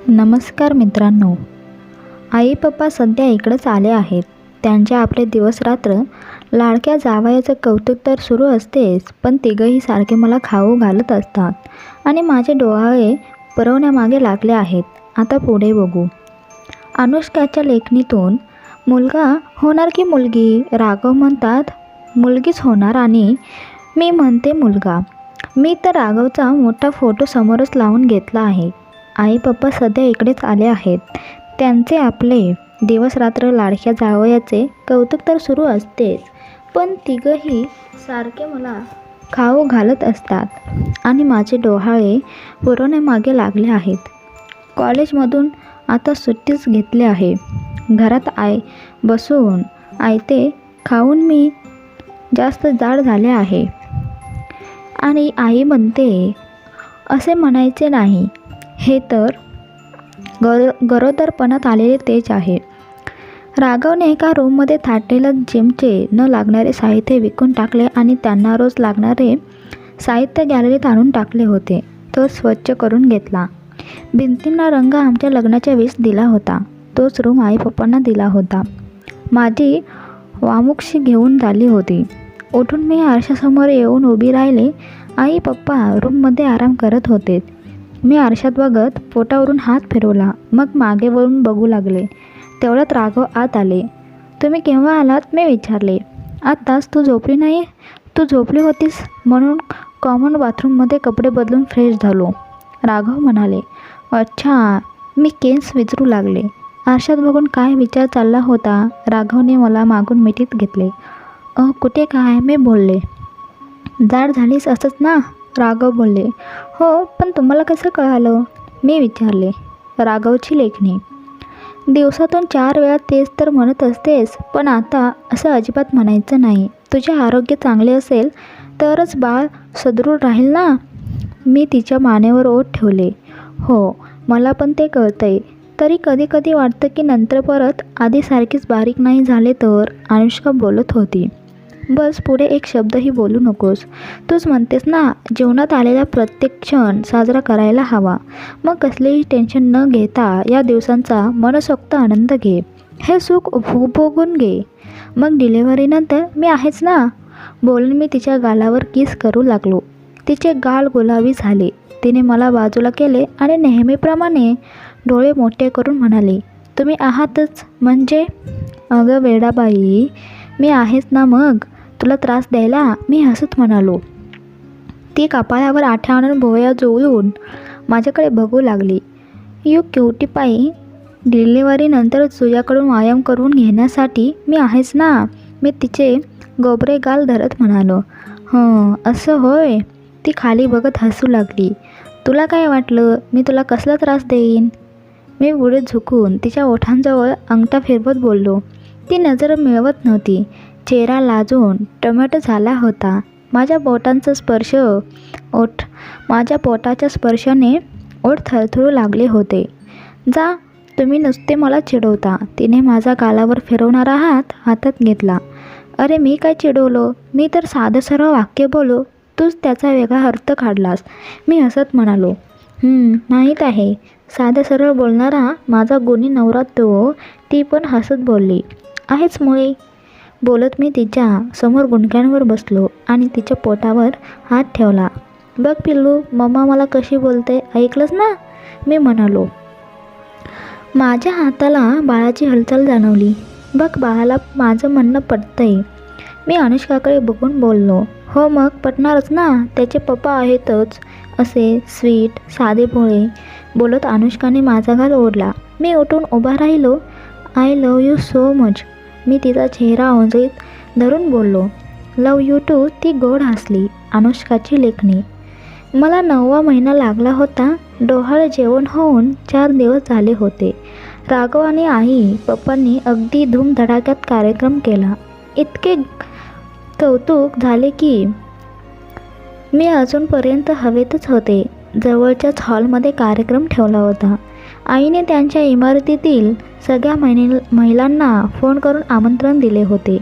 नमस्कार मित्रांनो. आई पप्पा सध्या इकडंच आले आहेत. त्यांचे आपले दिवस रात्र लाडक्या जावयाचं कौतुक तर सुरू असतेच, पण तिघंही सारखे मला खाऊ घालत असतात आणि माझे डोहाळे पुरवण्यामागे लागले आहेत. आता पुढे बघू. अनुष्काच्या लेखणीतून मुलगा होणार की मुलगी? राघव म्हणतात मुलगीच होणार आणि मी म्हणते मुलगा. मी तर राघवचा मोठा फोटो समोरच लावून घेतला आहे. आई पप्पा सध्या इकडेच आले आहेत. त्यांचे आपले दिवस रात्र लाडक्या जावयाचे कौतुक तर सुरू असतेच, पण तिघंही सारखे मला खाऊ घालत असतात आणि माझे डोहाळे पुरवण्यामागे लागले आहेत. कॉलेजमधून आता सुट्टीच घेतली आहे. घरात बसून आयते खाऊन मी जास्त जाड झाले आहे. आणि आई म्हणते असे म्हणायचे नाही, हे तर गरोदरपणात आलेले तेज आहे. राघवने एका रूममध्ये थाटलेलं जिमचे न लागणारे साहित्य विकून टाकले आणि त्यांना रोज लागणारे साहित्य गॅलरीत आणून टाकले होते. तो स्वच्छ करून घेतला. भिंतींना रंग आमच्या लग्नाच्या वेळेस दिला होता. तोच रूम आई पप्पांना दिला होता. माझी वामुक्षी घेऊन झाली होती. उठून मी आरशासमोर येऊन उभी राहिले. आई पप्पा रूममध्ये आराम करत होते. मी आरशात बघत पोटावरून हात फिरवला, मग मागे वळून बघू लागले. तेवढ्यात राघव आत आले. तुम्ही केव्हा आलात? मी विचारले. आत्ताच. तू झोपली नाही? तू झोपली होतीस म्हणून कॉमन बाथरूममध्ये कपडे बदलून फ्रेश झालो. राघव म्हणाले. अच्छा. मी केस विचारू लागले. आरशात बघून काय विचार चालला होता? राघवने मला मागून मिठीत घेतले. कुठे काय? मी बोलले. जाड झालीस असंच ना? राघव बोलले. हो, पण तुम्हाला कसं कळालं? मी विचारले. राघवची लेखणी. दिवसातून 4 वेळा तेच तर म्हणत असतेस, पण आता असं अजिबात म्हणायचं नाही. तुझे आरोग्य चांगले असेल तरच बाळ सदृढ राहील ना? मी तिच्या मानेवर ओठ ठेवले. हो, मला पण ते कळतंय. तरी कधी कधी वाटतं की नंतर परत आधीसारखीच बारीक नाही झाले तर. अनुष्का बोलत होती. बस, पुढे एक शब्दही बोलू नकोस. तूच म्हणतेस ना, जीवनात आलेला प्रत्येक क्षण साजरा करायला हवा. मग कसलेही टेन्शन न घेता या दिवसांचा मनसोक्त आनंद घे. हे सुख उपभोगून घे. मग डिलिव्हरीनंतर मी आहेच ना. बोलून मी तिच्या गालावर किस करू लागलो. तिचे गाल गुलाबी झाले. तिने मला बाजूला केले आणि नेहमीप्रमाणे डोळे मोठे करून म्हणाली, तुम्ही आहातच म्हणजे? अगं वेडाबाई, मी आहेच ना मग. तुला त्रास द्यायला? मी हसत म्हणालो. ती कपाळावर आठवण भोवया जुळवून माझ्याकडे बघू लागली. यू क्युटी पाई, डिलिव्हरीनंतर तुझ्याकडून व्यायाम करून घेण्यासाठी मी आहेच ना. मी तिचे गोबरे गाल धरत म्हणालो. असं होय. ती खाली बघत हसू लागली. तुला काय वाटलं मी तुला कसला त्रास देईन? मी पुढे झुकून तिच्या ओठांजवळ अंगठा फिरवत बोललो. ती नजर मिळवत नव्हती. चेहरा लाजून टोमॅटो झाला होता. माझ्या पोटाच्या स्पर्शाने ओठ थरथरू लागले होते. जा, तुम्ही नुसते मला चिडवता. तिने माझा गालावर फिरवणारा हात हातात घेतला. अरे मी काय चिडवलो? मी तर साधं सरळ वाक्य बोलो. तूच त्याचा वेगळा अर्थ काढलास. मी हसत म्हणालो. माहीत आहे, साधं सरळ बोलणारा माझा गुणी नवरा तो. ती पण हसत बोलली. आहेच मुळे. बोलत मी तिच्या समोर गुडघ्यांवर बसलो आणि तिच्या पोटावर हात ठेवला. बघ पिल्लू, मम्मा मला कशी बोलते, ऐकलंस ना? मी म्हणालो. माझ्या हाताला बाळाची हालचाल जाणवली. बघ, बाळाला माझं म्हणणं पटतंय. मी अनुष्काकडे बघून बोललो. हो, मग पटणारच ना. त्याचे पप्पा आहेतच असे स्वीट, साधे भोळे. बोलत अनुष्काने माझा गाल ओढला. मी उठून उभा राहिलो. I love you so much. मी तिचा चेहरा ओंजळीत धरून बोललो. Love you too. ती गोड हसली. अनुष्काची लेखणी. मला 9वा महिना लागला होता. डोहाळे जेवण होऊन 4 दिवस झाले होते. राघव आणि आई पप्पांनी अगदी धूमधडाक्यात कार्यक्रम केला. इतके कौतुक झाले की मी अजूनपर्यंत हवेतच होते. जवळच्याच हॉलमध्ये कार्यक्रम ठेवला होता. आईने त्यांच्या इमारतीतील सगळ्या महिलांना फोन करून आमंत्रण दिले होते.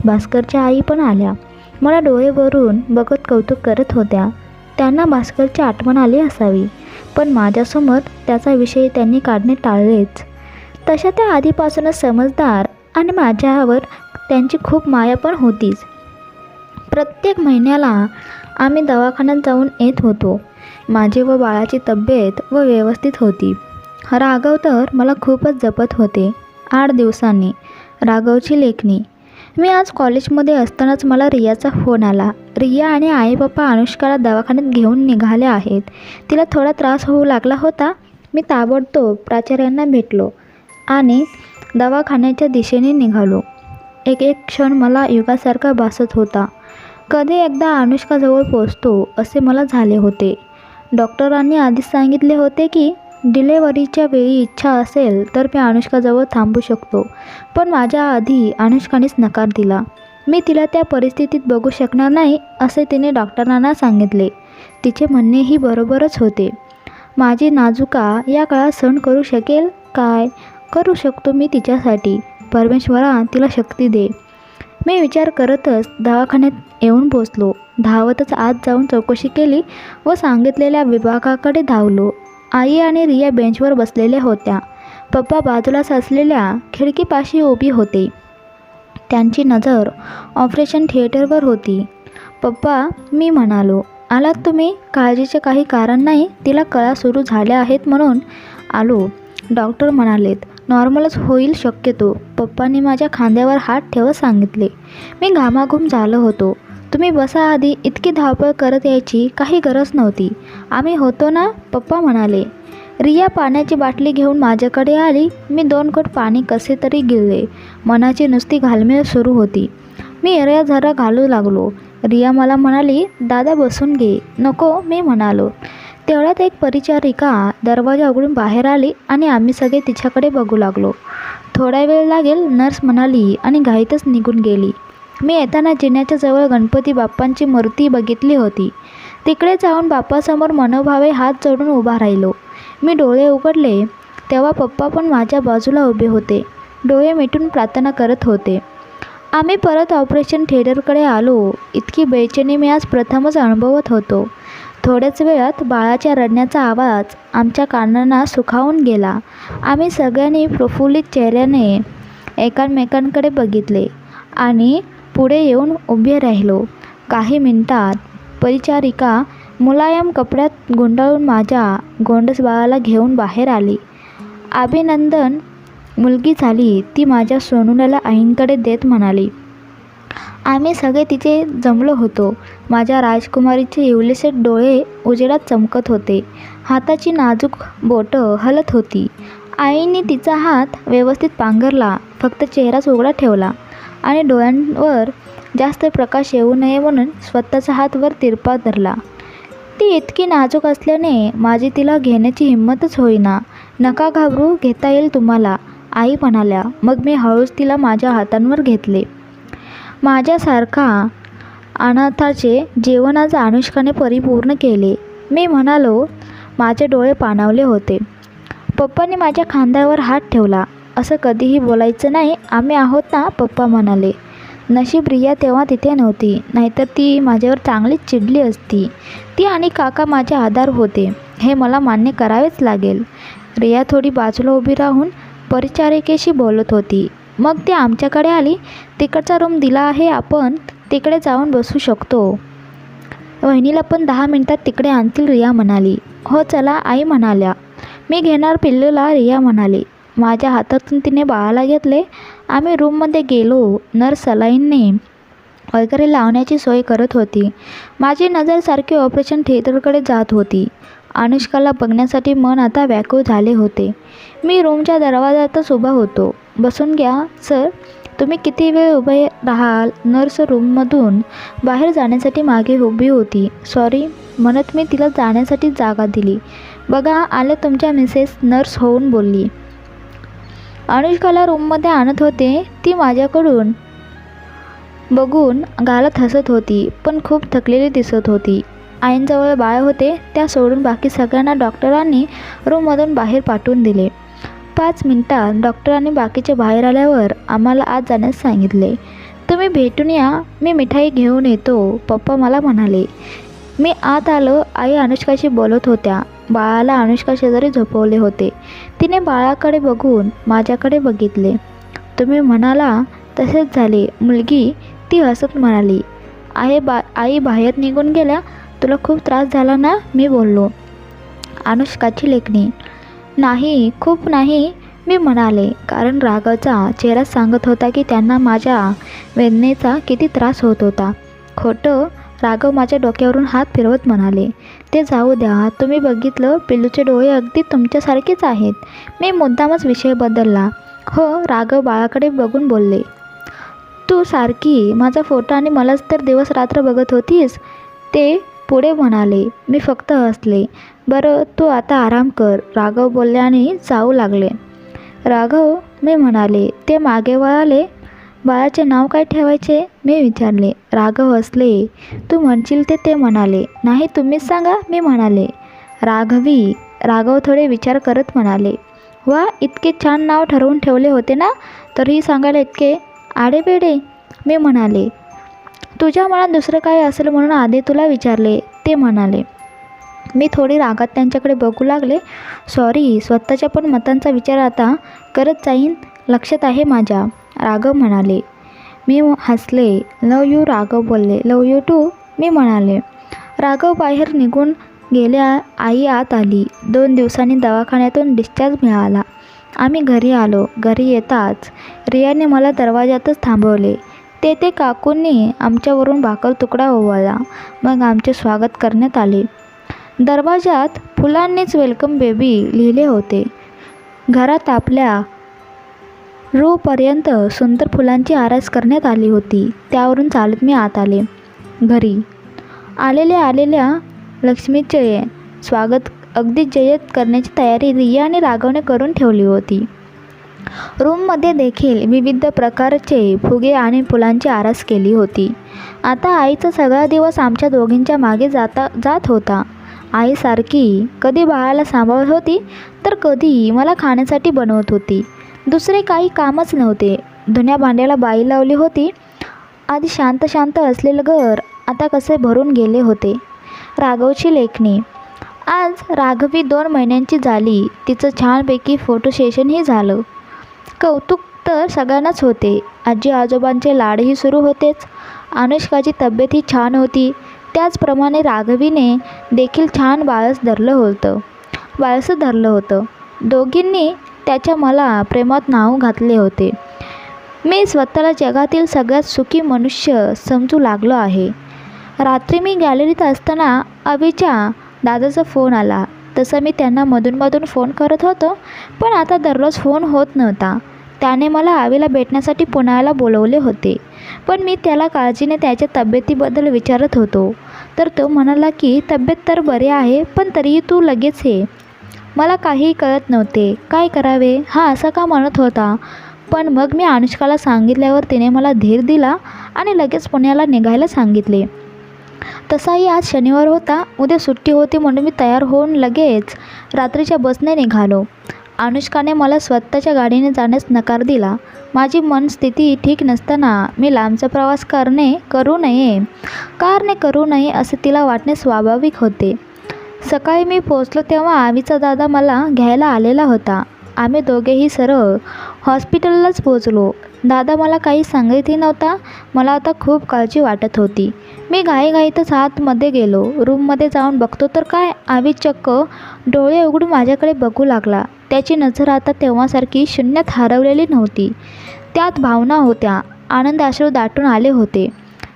भास्करच्या आई पण आल्या. मला डोळे भरून बघत कौतुक करत होत्या. त्यांना भास्करची आठवण आली असावी. पण माझ्यासमोर त्याचा विषय त्यांनी काढणे टाळलेच. तशा त्या आधीपासूनच समजदार आणि माझ्यावर त्यांची खूप माया पण होतीच. प्रत्येक महिन्याला आम्ही दवाखान्यात जाऊन येत होतो. माझी व बाळाची तब्येत व्यवस्थित होती. राघव तर मला खूपच जपत होते. 8 दिवसांनी राघवची लेखणी. मी आज कॉलेजमध्ये असतानाच मला रियाचा फोन आला. रिया आणि आई पप्पा अनुष्काला दवाखान्यात घेऊन निघाले आहेत. तिला थोडा त्रास होऊ लागला होता. मी ताबडतोब प्राचार्यांना भेटलो आणि दवाखान्याच्या दिशेने निघालो. एक एक क्षण मला युगासारखा भासत होता. कधी एकदा अनुष्काजवळ पोचतो असे मला झाले होते. डॉक्टरांनी आधीच सांगितले होते की डिलेव्हरीच्या वेळी इच्छा असेल तर मी अनुष्काजवळ थांबू शकतो, पण माझ्या आधी अनुष्कानेच नकार दिला. मी तिला त्या परिस्थितीत बघू शकणार नाही असे तिने डॉक्टरांना सांगितले. तिचे म्हणणेही बरोबरच होते. माझी नाजुका या काळात सहन करू शकेल काय? करू शकतो मी तिच्यासाठी. परमेश्वरा तिला शक्ती दे. मी विचार करतच दवाखान्यात येऊन पोचलो. धावतच आत जाऊन चौकशी केली व सांगितलेल्या विभागाकडे धावलो. आई आणि रिया बेंचवर बसलेल्या होत्या. पप्पा बाजूलाच असलेल्या खिडकीपाशी उभी होते. त्यांची नजर ऑपरेशन थिएटरवर होती. पप्पा, मी म्हणालो, आलात तुम्ही? काळजीचे काही कारण नाही. तिला कळा सुरू झाल्या आहेत म्हणून आलो. डॉक्टर म्हणालेत नॉर्मलच होईल शक्यतो. पप्पांनी माझ्या खांद्यावर हात ठेवत सांगितले. मी घामाघूम झालो होतो. तुम्ही बसा आधी. इतकी धावपळ करत यायची काही गरज नव्हती. आम्ही होतो ना, पप्पा म्हणाले. रिया पाण्याची बाटली घेऊन माझ्याकडे आली. मी 2 घोट पाणी कसे तरी गिळले. मनाची नुसती घालमेल सुरू होती. मी एरिया झरा घालू लागलो. रिया मला म्हणाली, दादा बसून घे. नको, मी म्हणालो. तेवढ्यात एक परिचारिका दरवाजा उघडून बाहेर आली आणि आम्ही सगळे तिच्याकडे बघू लागलो. थोडा वेळ लागेल, नर्स म्हणाली आणि घाईतच निघून गेली. मी येताना जिन्याच्या जवळ गणपती बाप्पांची मूर्ती बघितली होती. तिकडे जाऊन बाप्पासमोर मनोभावे हात जोडून उभा राहिलो. मी डोळे उघडले तेव्हा पप्पा पण माझ्या बाजूला उभे होते. डोळे मिटून प्रार्थना करत होते. आम्ही परत ऑपरेशन थिएटरकडे आलो. इतकी बेचैनी मी आज प्रथमच अनुभवत होतो. थोड्याच वेळात बाळाच्या रडण्याचा आवाज आमच्या कानांना सुखावून गेला. आम्ही सगळ्यांनी प्रफुल्लित चेहऱ्याने एकमेकांकडे बघितले आणि पुढे येऊन उभे राहिलो. काही मिनिटात परिचारिका मुलायम कपड्यात गुंडाळून माझ्या गोंडस बाळाला घेऊन बाहेर आली. अभिनंदन, मुलगी झाली, ती माझ्या सोनूला आईंकडे देत म्हणाली. आम्ही सगळे तिचे जमलो होतो. माझ्या राजकुमारीचे इवलेसे डोळे उजेडात चमकत होते. हाताची नाजूक बोटं हलत होती. आईने तिचा हात व्यवस्थित पांघरला, फक्त चेहराच उघडा ठेवला आणि डोळ्यांवर जास्त प्रकाश येऊ नये म्हणून स्वतःचा हात वर तिरपा धरला. ती इतकी नाजूक असल्याने माझी तिला घेण्याची हिंमतच होईना. नका घाबरू, घेता येईल तुम्हाला, आई म्हणाल्या. मग मी हळूच तिला माझ्या हातांवर घेतले. माझ्यासारखा अनाथाचे जेवण आज अनुष्काने परिपूर्ण केले. मी म्हणालो. माझे डोळे पाणावले होते. पप्पांनी माझ्या खांद्यावर हात ठेवला. असं कधीही बोलायचं नाही, आम्ही आहोत ना, पप्पा म्हणाले. नशीब रिया तेव्हा तिथे नव्हती, नाहीतर ती माझ्यावर चांगलीच चिडली असती. ती आणि काका माझे आधार होते, हे मला मान्य करावेच लागेल. रिया थोडी बाजूला उभी राहून परिचारिकेशी बोलत होती. मग ती आमच्याकडे आली. तिकडचा रूम दिला आहे, आपण तिकडे जाऊन बसू शकतो. वहिनीला पण 10 मिनिटात तिकडे आणतील, रिया म्हणाली. हो चला, आई म्हणाल्या. मी घेणार पिल्लूला, रिया म्हणाली. माझ्या हातातून तिने बाळाला घेतले. आम्ही रूममध्ये गेलो. नर्स सलाईनने वगैरे लावण्याची सोय करत होती. माझी नजर सारखी ऑपरेशन थिएटरकडे जात होती. अनुष्काला बघण्यासाठी मन आता व्याकुळ झाले होते. मी रूमच्या दरवाजातच उभा होतो. बसून घ्या सर. तुम्ही किती वेळ उभे राहाल? नर्स रूममधून बाहेर जाण्यासाठी मागे उभी होती. सॉरी म्हणत मी तिला जाण्यासाठी जागा दिली. बघा आले तुमच्या मिसेस, नर्स होऊन बोलली. अनुष्काला रूममध्ये आणत होते. ती माझ्याकडून बघून गालात हसत होती, पण खूप थकलेली दिसत होती. आईंजवळ बाळ होते. त्या सोडून बाकी सगळ्यांना डॉक्टरांनी रूममधून बाहेर पाठवून दिले. 5 मिनिटात डॉक्टरांनी बाकीचे बाहेर आल्यावर आम्हाला आत जाण्यास सांगितले. तुम्ही भेटून या, मी मिठाई घेऊन येतो, पप्पा मला म्हणाले. मी आत आलो. आई अनुष्काशी बोलत होत्या. बाळाला अनुष्का शेजारी झोपवले होते. तिने बाळाकडे बघून माझ्याकडे बघितले. तुम्ही म्हणाला तसेच झाले मुलगी, ती हसत म्हणाली. आई बाहेर निघून गेल्या, तुला खूप त्रास झाला ना? मी बोललो. अनुष्काची लेखणी. नाही, खूप नाही, मी म्हणाले, कारण राघवचा चेहरा सांगत होता की त्यांना माझ्या वेदनेचा किती त्रास होत होता. खोटं? राघव माझ्या डोक्यावरून हात फिरवत म्हणाले. ते जाऊ द्या, तुम्ही बघितलं, पिल्लूचे डोळे अगदी तुमच्यासारखेच आहेत. मी मुद्दामच विषय बदलला. हो, राघव बाळाकडे बघून बोलले. तू सारखी माझा फोटो आणि मलाच तर दिवस रात्र बघत होतीस, ते पुढे म्हणाले. मी फक्त हसले. बरं, तू आता आराम कर, राघव बोलले आणि जाऊ लागले. राघव, मी म्हणाले. ते मागे वळाले. बाळाचे नाव काय ठेवायचे? मी विचारले. राघव हसले. तू म्हणशील ते म्हणाले. नाही, तुम्हीच सांगा, मी म्हणाले. राघवी. राघव थोडे विचार करत म्हणाले. वा, इतके छान नाव ठरवून ठेवले होते ना, तरीही सांगायला इतके आडेबेडे? मी म्हणाले. तुझ्या मनात दुसरं काय असेल म्हणून आधी तुला विचारले, ते म्हणाले. मी थोडी रागात त्यांच्याकडे बघू लागले. सॉरी, स्वतःच्या पण मतांचा विचार आता करत जाईन, लक्षात आहे माझ्या, राघव म्हणाले. मी हसले. लव यू, राघव बोलले. लव यू टू, मी म्हणाले. राघव बाहेर निघून गेल्या. आई आत आली. 2 दिवसांनी दवाखान्यातून डिस्चार्ज मिळाला. आम्ही घरी आलो. घरी येताच रियाने मला दरवाजातच थांबवले. ते काकूंनी आमच्यावरून भाकर तुकडा ओवाळला. मग आमचे स्वागत करण्यात आले. दरवाजात फुलांनीच वेलकम बेबी लिहिले होते. घरात आपल्या रूपर्यंत सुंदर फुलांची आरास करण्यात आली होती. त्यावरून चालत मी आत आले. घरी आलेल्या लक्ष्मीचे स्वागत अगदी जय्यत करण्याची तयारी रिया आणि राघवने करून ठेवली होती. रूममध्ये देखील विविध प्रकारचे फुगे आणि फुलांची आरास केली होती. आता आईचा सगळा दिवस आमच्या दोघींच्या मागे जात होता. आई सारखी कधी बाळाला सांभाळत होती, तर कधी मला खाण्यासाठी बनवत होती. दुसरे काही कामच नव्हते. धुण्या भांड्याला बाई लावली होती. आधी शांत असलेलं घर आता कसे भरून गेले होते. राघवची लेखणी. आज राघवी 2 महिन्यांची झाली. तिचं छानपैकी फोटो सेशनही झालं. कौतुक तर सगळ्यांनाच होते. आजी आजोबांचे लाडही सुरू होतेच. अनुष्काची तब्येतही छान होती. त्याचप्रमाणे राघवीने देखील छान बाळसं धरलं होतं. दोघींनी त्याच्या मला प्रेमात नाव घातले होते. मी स्वतःला जगातील सगळ्यात सुखी मनुष्य समजू लागलो आहे. रात्री मी गॅलरीत असताना अभिच्या दादाचा फोन आला. तसं मी त्यांना मधून फोन करत होतो, पण आता दररोज फोन होत नव्हता. त्याने मला आवीला भेटण्यासाठी पुण्याला बोलवले होते, पण मी त्याला काळजीने त्याच्या तब्येतीबद्दल विचारत होतो. तर तो म्हणाला की तब्येत तर बरी आहे, पण तरीही तू लगेच ये. मला काहीही कळत नव्हते, काय करावे. हा असा का म्हणत होता. पण मग मी अनुष्काला सांगितल्यावर तिने मला धीर दिला आणि लगेच पुण्याला निघायला सांगितले. तसाही आज शनिवार होता. उद्या सुट्टी होती म्हणून मी तयार होऊन लगेच रात्रीच्या बसने निघालो. अनुष्काने मला स्वतःच्या गाडीने जाण्यास नकार दिला. माझी मनस्थिती ठीक नसताना मी लांबचा प्रवास करू नये असे तिला वाटणे स्वाभाविक होते. सकाळी मी पोचलो तेव्हा आवीचा दादा मला घ्यायला आलेला होता. आम्ही दोघेही सरळ हॉस्पिटललाच पोचलो. दादा मला काही सांगतही नव्हता. मला आता खूप काळजी वाटत होती. मी घाईघाईतच आतमध्ये गेलो. रूममध्ये जाऊन बघतो तर काय, आवी चक्क डोळे उघडून माझ्याकडे बघू लागला. त्याची नजर आता तेव्हासारखी शून्यात हरवलेली नव्हती. त्यात भावना होत्या. आनंद अश्रू दाटून आले होते.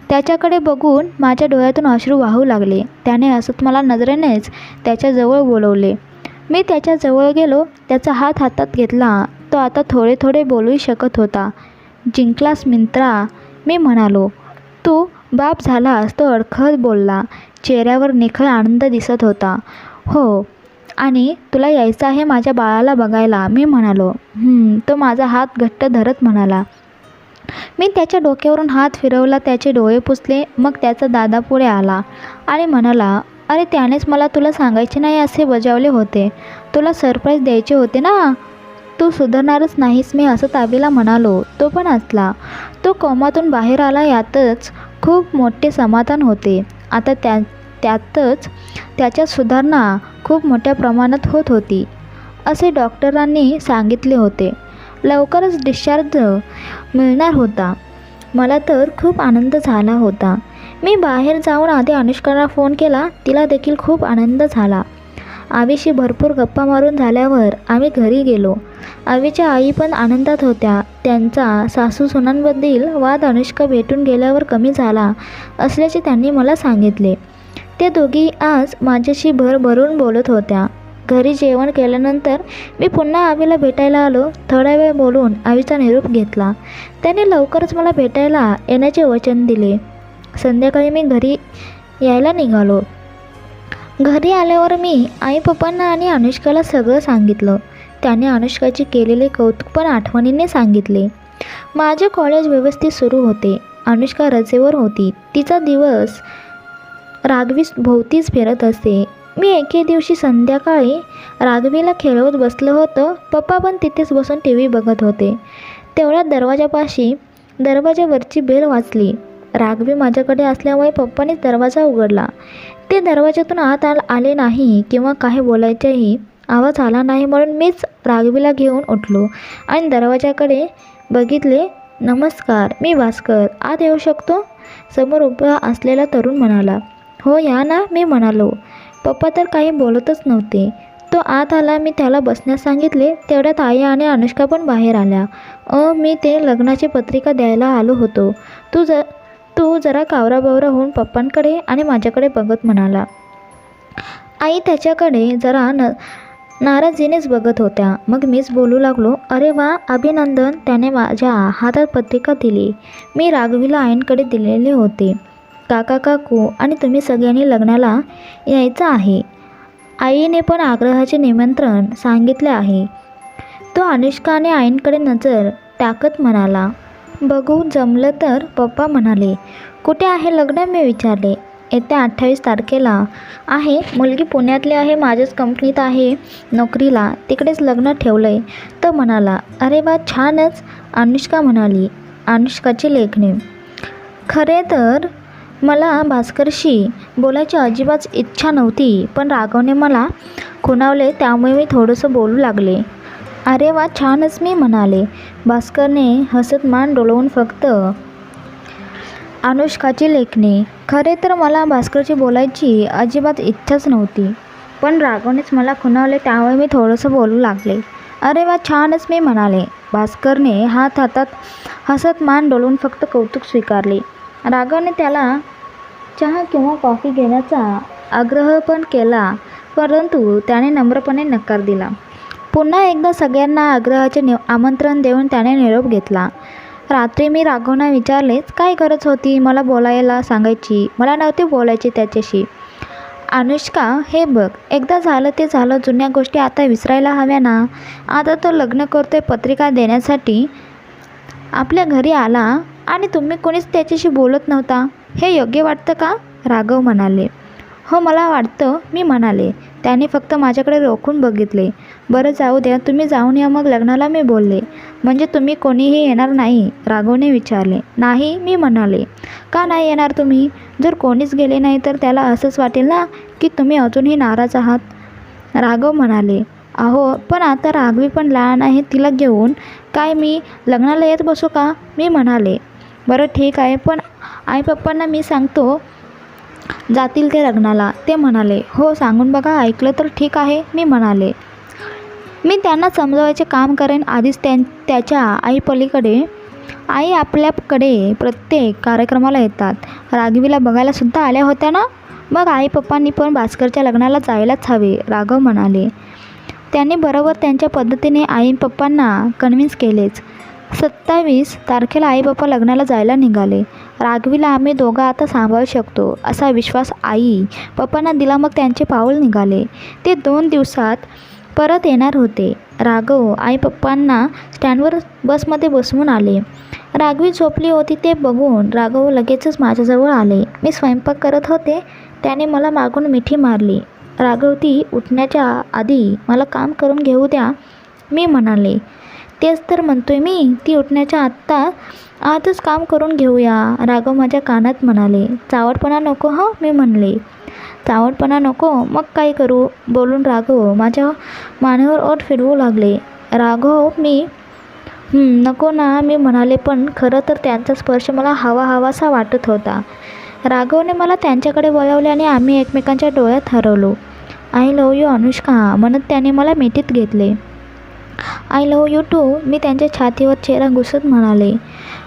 त्याच्याकडे बघून माझ्या डोळ्यातून अश्रू वाहू लागले. त्याने हसत मला नजरेनेच त्याच्याजवळ बोलवले. मी त्याच्याजवळ गेलो. त्याचा हात हातात घेतला. तो आता थोडे बोलूही शकत होता. जिंकलास मित्रा, मी म्हणालो. तू बाप झालास, तो अडखळत बोलला. चेहऱ्यावर निखळ आनंद दिसत होता. हो, आणि तुला यायचं आहे माझ्या बाळाला बघायला, मी म्हणालो. तो माझा हात घट्ट धरत म्हणाला. मी त्याच्या डोक्यावरून हात फिरवला. त्याचे डोळे पुसले. मग त्याचा दादा पुढे आला आणि म्हणाला, अरे त्यानेच मला तुला सांगायचे नाही असे बजावले होते. तुला सरप्राईज द्यायचे होते ना. तू सुधारणारच नाहीस, मी असं आवीला म्हणालो. तो पण हसला. तो कोमातून बाहेर आला यातच खूप मोठे समाधान होते. आता त्यातच त्याच्या सुधारणा खूप मोठ्या प्रमाणात होत होती असे डॉक्टरांनी सांगितले होते. लवकरच डिस्चार्ज मिळणार होता. मला तर खूप आनंद झाला होता. मी बाहेर जाऊन आधी अनुष्काला फोन केला. तिला देखील खूप आनंद झाला. आवीशी भरपूर गप्पा मारून झाल्यावर आम्ही घरी गेलो. आवीच्या आई पण आनंदात होत्या. त्यांचा सासू सुनांबद्दल वाद अनुष्का भेटून गेल्यावर कमी झाला असल्याचे त्यांनी मला सांगितले. ते दोघी आज माझ्याशी भरभरून बोलत होत्या. घरी जेवण केल्यानंतर मी पुन्हा आवीला भेटायला आलो. थोडा वेळ बोलून आवीचा निरोप घेतला. त्याने लवकरच मला भेटायला येण्याचे वचन दिले. संध्याकाळी मी घरी यायला निघालो. घरी आल्यावर मी आई पप्पांना आणि अनुष्काला सगळं सांगितलं. त्याने अनुष्काची केलेले कौतुक पण आठवणीने सांगितले. माझे कॉलेज व्यवस्थित सुरू होते. अनुष्का रजेवर होती. तिचा दिवस राघवी भोवतीच फिरत असे. मी एके दिवशी संध्याकाळी राघवीला खेळवत बसलं होतं. पप्पा पण तिथेच बसून TV बघत होते. तेवढ्यात दरवाजावरची बेल वाजली. राघवी माझ्याकडे असल्यामुळे पप्पांनीच दरवाजा उघडला. ते दरवाजातून आत आले नाही किंवा काही बोलायचाही आवाज आला नाही म्हणून मीच राघवीला घेऊन उठलो आणि दरवाजाकडे बघितले. नमस्कार, मी भास्कर, आत येऊ शकतो? समोर उभा असलेला तरुण म्हणाला. हो या ना, मी म्हणालो. पप्पा तर काही बोलतच नव्हते. तो आत आला. मी त्याला बसण्यास सांगितले. तेवढ्यात आई आणि अनुष्का पण बाहेर आल्या. मी ते लग्नाची पत्रिका द्यायला आलो होतो. तू जरा कावराबावरा होऊन पप्पांकडे आणि माझ्याकडे बघत म्हणाला. आई त्याच्याकडे जरा नाराजीनेच बघत होत्या. मग मीच बोलू लागलो. अरे वा, अभिनंदन. त्याने माझ्या हातात पत्रिका दिली. मी राघवीला आईंकडे दिलेले होते. काका काकू आणि तुम्ही सगळ्यांनी लग्नाला यायचं आहे. आईने पण आग्रहाचे निमंत्रण सांगितले आहे. तो अनुष्का आणि आईंकडे नजर टाकत म्हणाला. बघू, जमलं तर. पप्पा म्हणाले. कुठे आहे लग्न? मी विचारले. येत्या 28 तारखेला आहे. मुलगी पुण्यातली आहे. माझ्याच कंपनीत आहे नोकरीला. तिकडेच लग्न ठेवलं आहे. तो म्हणाला. अरे वा, छानच. अनुष्का म्हणाली. अनुष्काची लेखणी. खरे तर मला भास्करशी बोलायची अजिबात इच्छा नव्हती, पण राघवने मला खुणावले त्यामुळे मी थोडंसं बोलू लागले. अरे वा, छानच, मी म्हणाले. भास्करने हसत मान डोलवून फक्त अनुष्काची लेखणी. खरे तर मला भास्करशी बोलायची अजिबात इच्छाच नव्हती, पण राघवनेच मला खुणावले त्यामुळे मी थोडंसं बोलू लागले. अरे वा, छानच, मी म्हणाले. भास्करने हातात हसत मान डोलवून फक्त कौतुक स्वीकारले. राघवने त्याला चहा किंवा कॉफी घेण्याचा आग्रह पण केला, परंतु त्याने नम्रपणे नकार दिला. पुन्हा एकदा सगळ्यांना आग्रहाचे आमंत्रण देऊन त्याने निरोप घेतला. रात्री मी राघवना विचारलेच, काय गरज होती मला बोलायला सांगायची? मला नव्हते बोलायचे त्याच्याशी. अनुष्का, हे बघ, एकदा झालं ते झालं. जुन्या गोष्टी आता विसरायला हव्या ना. आता तो लग्न करतोय पत्रिका देण्यासाठी आपल्या घरी आला आणि तुम्ही कोणीच त्याच्याशी बोलत नव्हता. हे योग्य वाटतं का? राघव म्हणाले. हो, मला वाटतं, मी म्हणाले. त्याने फक्त माझ्याकडे रोखून बघितले. बरं, जाऊ द्या, तुम्ही जाऊन या मग लग्नाला, मी बोलले. म्हणजे तुम्ही कोणीही येणार नाही? राघवने विचारले. नाही, मी म्हणाले. का नाही येणार तुम्ही? जर कोणीच गेले नाही तर त्याला असंच वाटेल ना की तुम्ही अजूनही नाराज आहात. राघव म्हणाले. अहो, पण आता राघवी पण लहान आहे. तिला घेऊन काय मी लग्नाला येत बसू का? मी म्हणाले. बरं ठीक आहे, पण आई पप्पांना मी सांगतो जातील ते लग्नाला. ते म्हणाले. हो, सांगून बघा. ऐकलं तर ठीक आहे, मी म्हणाले. मी त्यांना समजवायचे काम करेन. आधीच त्याच्या आईपलीकडे आई आपल्याकडे प्रत्येक कार्यक्रमाला येतात. राघवीला बघायला सुद्धा आल्या होत्या ना. मग आई पप्पांनी पण भास्करच्या लग्नाला जायलाच हवे, राघव म्हणाले. त्यांनी बरोबर त्यांच्या पद्धतीने आई पप्पांना कन्व्हिन्स केलेच. 27 तारखेला आई पप्पा लग्नाला जायला निघाले. राघवीला आम्ही दोघं आता सांभाळू शकतो असा विश्वास आई पप्पांना दिला. मग त्यांचे पाऊल निघाले. ते 2 दिवसात परत येणार होते. राघव आई पप्पांना स्टँडवर बसमध्ये बसवून आले. राघवी झोपली होती ते बघून राघव लगेचच माझ्याजवळ आले. मी स्वयंपाक करत होते. त्याने मला मागून मिठी मारली. राघव, ती उठण्याच्या आधी मला काम करून घेऊ द्या, मी म्हणाले. तेच तर म्हणतोय मी, ती उठण्याच्या आतच काम करून घेऊया, राघव माझ्या कानात म्हणाले. चावटपणा नको हं, मी म्हणले. चावटपणा नको, मग काय करू, बोलून राघव माझ्या मानेवर ओठ फिरवू लागले. राघव नको ना, मी म्हणाले, पण खरं तर त्यांचा स्पर्श मला हवासा वाटत होता. राघवने मला त्यांच्याकडे वळवले आणि आम्ही एकमेकांच्या डोळ्यात हरवलो. आय लव्ह यू अनुष्का म्हणत त्याने मला मिठीत घेतले. आय लव्ह यू टू, मी त्यांच्या छातीवर चेहरा घुसत म्हणाले.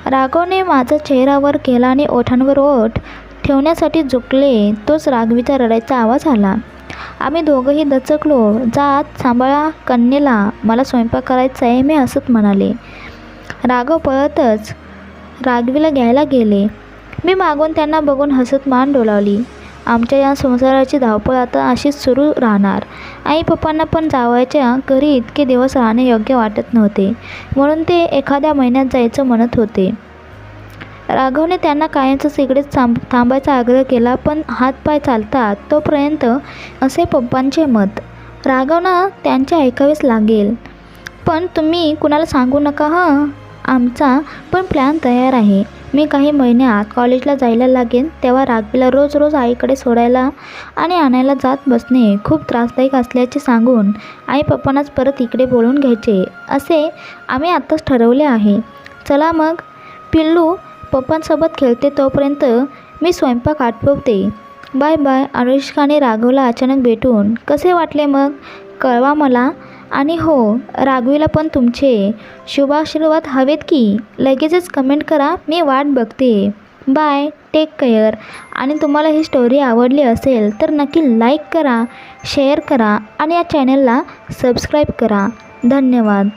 राघवने माझा चेहरावर केला आणि ओठांवर ओठ ठेवण्यासाठी झुकले. तोच राघवीचा रडायचा आवाज आला. आम्ही दोघंही दचकलो. जात सांभाळा कन्येला, मला स्वयंपाक करायचा आहे, मी हसत म्हणाले. राघव पळतच राघवीला घ्यायला गेले. मी मागून त्यांना बघून हसत मान डोलावली. आमच्या या संसाराची धावपळ आता अशीच सुरू राहणार. आई पप्पांना पण जावयाच्या घरी इतके दिवस राहणे योग्य वाटत नव्हते, म्हणून ते एखाद्या महिन्यात जायचं म्हणत होते. राघवने त्यांना कायमच इकडेच थांबायचा आग्रह केला, पण हातपाय चालतात तोपर्यंत असे पप्पांचे मत. राघवना त्यांचे ऐकावेच लागेल. पण तुम्ही कुणाला सांगू नका हं. आमचा पण प्लॅन तयार आहे. मी काही महिन्यात कॉलेजला जायला लागेन, तेव्हा राघवीला रोज आईकडे सोडायला आणि आणायला जात बसणे खूप त्रासदायक असल्याचे सांगून आई पप्पांनाच परत इकडे बोलवून घ्यायचे, असे आम्ही आत्ताच ठरवले आहे. चला मग, पिल्लू पप्पांसोबत खेळते तोपर्यंत मी स्वयंपाक आटपवते. Bye bye. अनुष्काने राघवला अचानक भेटून कसे वाटले मग कळवा मला. आणि हो, राघवीला पण तुमचे शुभाशीर्वाद हवेत की लगेचच कमेंट करा, मी वाट बघते. Bye, take care. आणि तुम्हाला ही स्टोरी आवडली असेल तर नक्की लाईक करा, शेअर करा आणि या चॅनलला सबस्क्राईब करा. धन्यवाद.